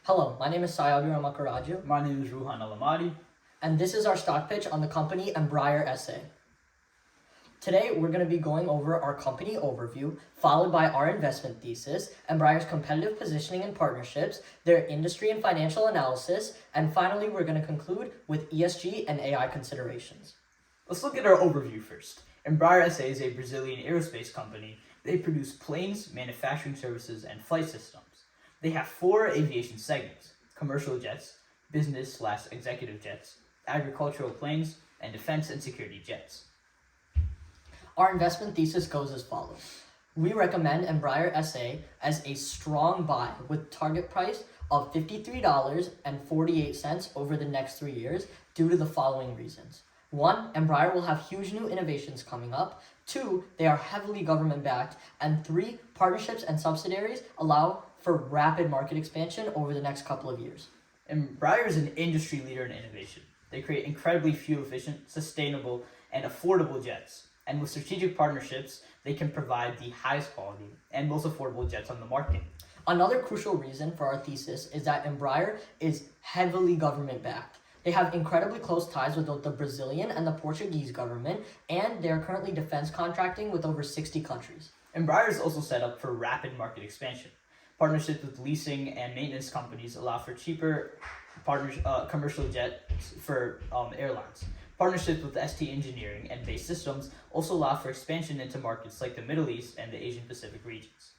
Hello, my name is Saiabhiram Akkaraju, My name is Ruhan Nalamati. and this is our stock pitch on the company Embraer SA. Today, we're going to be going over our company overview, followed by our investment thesis, Embraer's competitive positioning and partnerships, their industry and financial analysis, and finally, we're going to conclude with ESG and AI considerations. Let's look at our overview first. Embraer SA is a Brazilian aerospace company. They produce planes, manufacturing services, and flight systems. They have 4 aviation segments: commercial jets, business/executive jets, agricultural planes, and defense and security jets. Our investment thesis goes as follows. We recommend Embraer SA as a strong buy with target price of $53.48 over the next 3 years due to the following reasons. 1. Embraer will have huge new innovations coming up. 2. They are heavily government backed. And 3. Partnerships and subsidiaries allow for rapid market expansion over the next couple of years. Embraer is an industry leader in innovation. They create incredibly fuel efficient, sustainable, and affordable jets. And with strategic partnerships, they can provide the highest quality and most affordable jets on the market. Another crucial reason for our thesis is that Embraer is heavily government backed. They have incredibly close ties with both the Brazilian and the Portuguese government, and they are currently defense contracting with over 60 countries. Embraer is also set up for rapid market expansion. Partnerships with leasing and maintenance companies allow for cheaper commercial jets for airlines. Partnerships with ST Engineering and Base Systems also allow for expansion into markets like the Middle East and the Asian Pacific regions.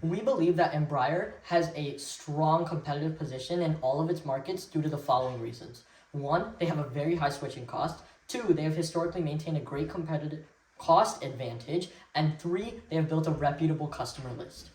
We believe that Embraer has a strong competitive position in all of its markets due to the following reasons. 1. They have a very high switching cost. 2. They have historically maintained a great competitive cost advantage. And 3. They have built a reputable customer list.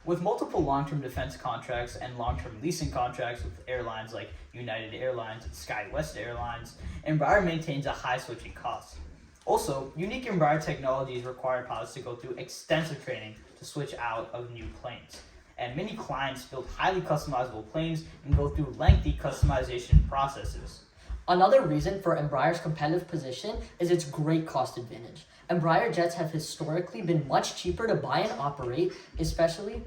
With multiple long-term defense contracts and long-term leasing contracts with airlines like United Airlines and SkyWest Airlines, Embraer maintains a high switching cost. Also, unique Embraer technologies require pilots to go through extensive training to switch out of new planes. And many clients build highly customizable planes and go through lengthy customization processes. Another reason for Embraer's competitive position is its great cost advantage. Embraer jets have historically been much cheaper to buy and operate, especially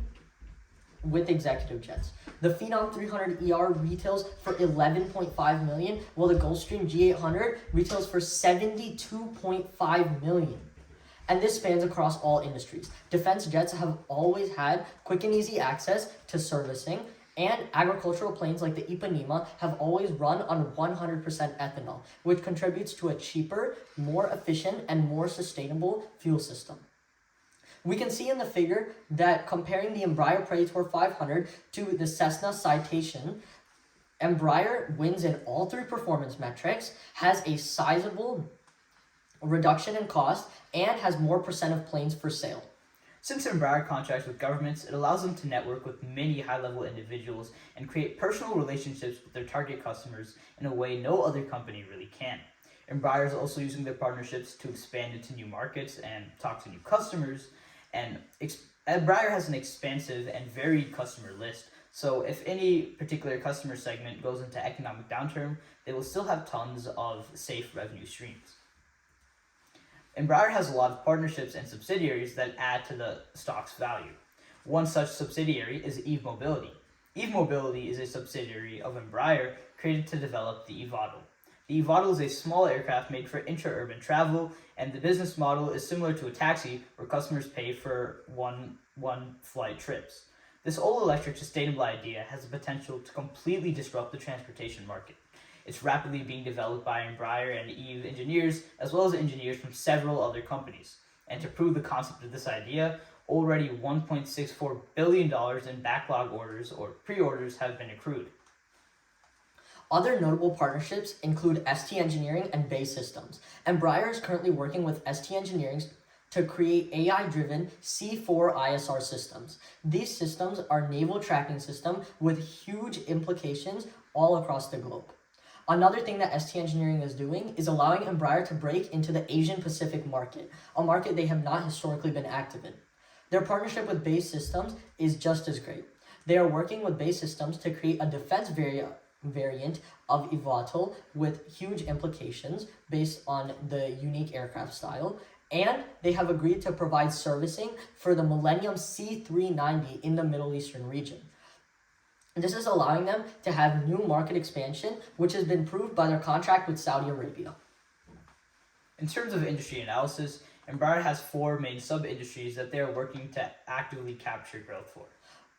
with executive jets. The Phenom 300ER retails for $11.5 million, while the Gulfstream G800 retails for $72.5 million. And this spans across all industries. Defense jets have always had quick and easy access to servicing, and agricultural planes like the Ipanema have always run on 100% ethanol, which contributes to a cheaper, more efficient, and more sustainable fuel system. We can see in the figure that comparing the Embraer Praetor 500 to the Cessna Citation, Embraer wins in all 3 performance metrics, has a sizable reduction in cost, and has more percent of planes for sale. Since Embraer contracts with governments, it allows them to network with many high-level individuals and create personal relationships with their target customers in a way no other company really can. Embraer is also using their partnerships to expand into new markets and talk to new customers. And Embraer has an expansive and varied customer list, so if any particular customer segment goes into economic downturn, they will still have tons of safe revenue streams. Embraer has a lot of partnerships and subsidiaries that add to the stock's value. One such subsidiary is Eve Mobility. Eve Mobility is a subsidiary of Embraer created to develop the eVTOL. The eVTOL is a small aircraft made for intra-urban travel, and the business model is similar to a taxi where customers pay for one-flight trips. This all-electric sustainable idea has the potential to completely disrupt the transportation market. It's rapidly being developed by Embraer and Eve engineers, as well as engineers from several other companies. And to prove the concept of this idea, already $1.64 billion in backlog orders or pre-orders have been accrued. Other notable partnerships include ST Engineering and Base Systems. Embraer is currently working with ST Engineering to create AI-driven C4 ISR systems. These systems are naval tracking systems with huge implications all across the globe. Another thing that ST Engineering is doing is allowing Embraer to break into the Asian Pacific market, a market they have not historically been active in. Their partnership with Base Systems is just as great. They are working with Base Systems to create a defense variant of eVTOL with huge implications based on the unique aircraft style, and they have agreed to provide servicing for the Millennium C390 in the Middle Eastern region. This is allowing them to have new market expansion, which has been proved by their contract with Saudi Arabia. In terms of industry analysis, Embraer has 4 main sub-industries that they are working to actively capture growth for.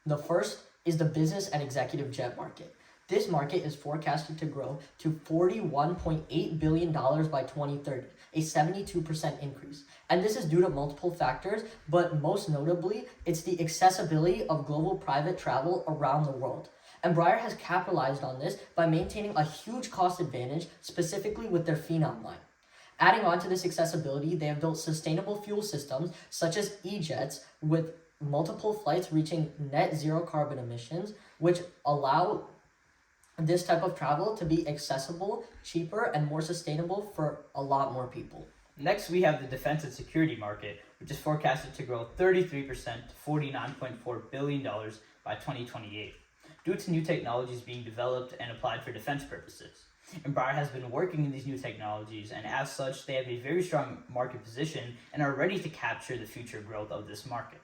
The first is the business and executive jet market. This market is forecasted to grow to $41.8 billion by 2030, a 72% increase. And this is due to multiple factors, but most notably, it's the accessibility of global private travel around the world. Embraer has capitalized on this by maintaining a huge cost advantage, specifically with their Phenom line. Adding on to this accessibility, they have built sustainable fuel systems such as E-jets with multiple flights reaching net zero carbon emissions, which allow this type of travel to be accessible, cheaper, and more sustainable for a lot more people. Next, we have the defense and security market, which is forecasted to grow 33% to $49.4 billion by 2028, due to new technologies being developed and applied for defense purposes. Embraer has been working in these new technologies, and as such, they have a very strong market position and are ready to capture the future growth of this market.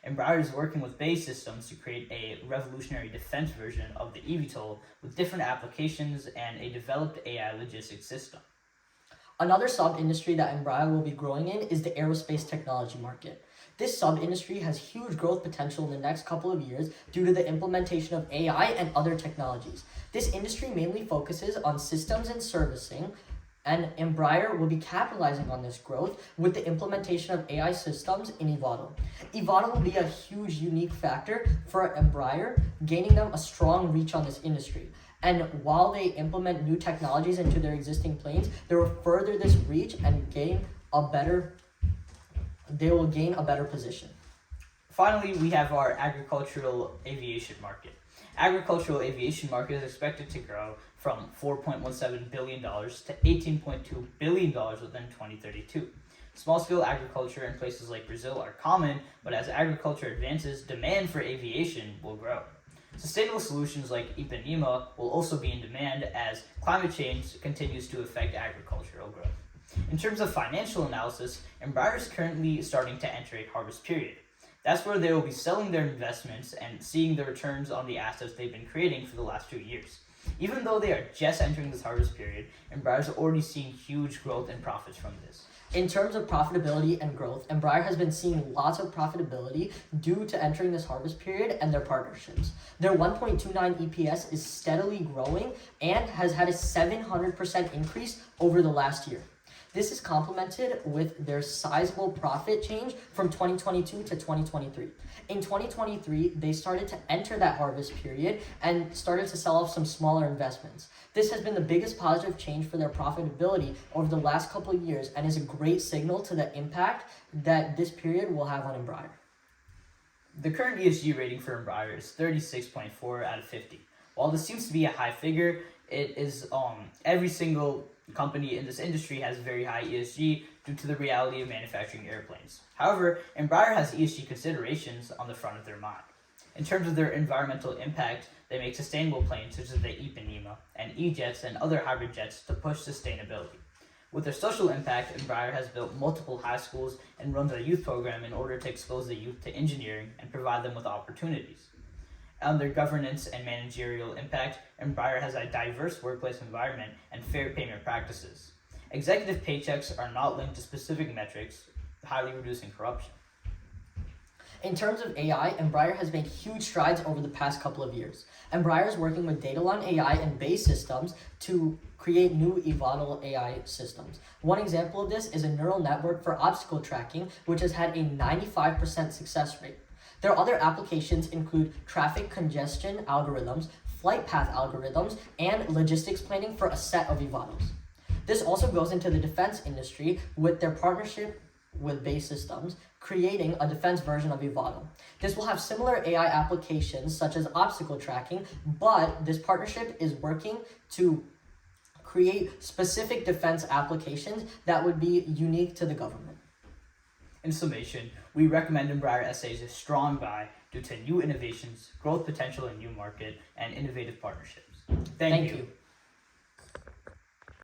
Embraer is working with BAE Systems to create a revolutionary defense version of the eVTOL with different applications and a developed AI logistics system. Another sub-industry that Embraer will be growing in is the aerospace technology market. This sub-industry has huge growth potential in the next couple of years due to the implementation of AI and other technologies. This industry mainly focuses on systems and servicing, and Embraer will be capitalizing on this growth with the implementation of AI systems in eVTOL. eVTOL will be a huge unique factor for Embraer, gaining them a strong reach on this industry. And while they implement new technologies into their existing planes, they will further this reach and they will gain a better position. Finally, we have our agricultural aviation market. Agricultural aviation market is expected to grow from $4.17 billion to $18.2 billion within 2032. Small-scale agriculture in places like Brazil are common, but as agriculture advances, demand for aviation will grow. Sustainable solutions like Ipanema will also be in demand as climate change continues to affect agricultural growth. In terms of financial analysis, Embraer is currently starting to enter a harvest period. That's where they will be selling their investments and seeing the returns on the assets they've been creating for the last 2 years. Even though they are just entering this harvest period, Embraer is already seeing huge growth and profits from this. In terms of profitability and growth, Embraer has been seeing lots of profitability due to entering this harvest period and their partnerships. Their 1.29 EPS is steadily growing and has had a 700% increase over the last year. This is complemented with their sizable profit change from 2022 to 2023. In 2023, they started to enter that harvest period and started to sell off some smaller investments. This has been the biggest positive change for their profitability over the last couple of years and is a great signal to the impact that this period will have on Embraer. The current ESG rating for Embraer is 36.4 out of 50. While this seems to be a high figure, it is every single company in this industry has very high ESG due to the reality of manufacturing airplanes. However, Embraer has ESG considerations on the front of their mind. In terms of their environmental impact, they make sustainable planes such as the Ipanema and E-jets and other hybrid jets to push sustainability. With their social impact, Embraer has built multiple high schools and runs a youth program in order to expose the youth to engineering and provide them with opportunities. On their governance and managerial impact, Embraer has a diverse workplace environment and fair payment practices. Executive paychecks are not linked to specific metrics, highly reducing corruption. In terms of AI, Embraer has made huge strides over the past couple of years. Embraer is working with Datalon AI and BAE Systems to create new eVTOL AI systems. One example of this is a neural network for obstacle tracking, which has had a 95% success rate. Their other applications include traffic congestion algorithms, flight path algorithms, and logistics planning for a set of eVTOLs. This also goes into the defense industry with their partnership with BAE Systems, creating a defense version of eVTOL. This will have similar AI applications such as obstacle tracking, but this partnership is working to create specific defense applications that would be unique to the government. In summation, we recommend Embraer SA as a strong buy due to new innovations, growth potential in new market, and innovative partnerships. Thank you.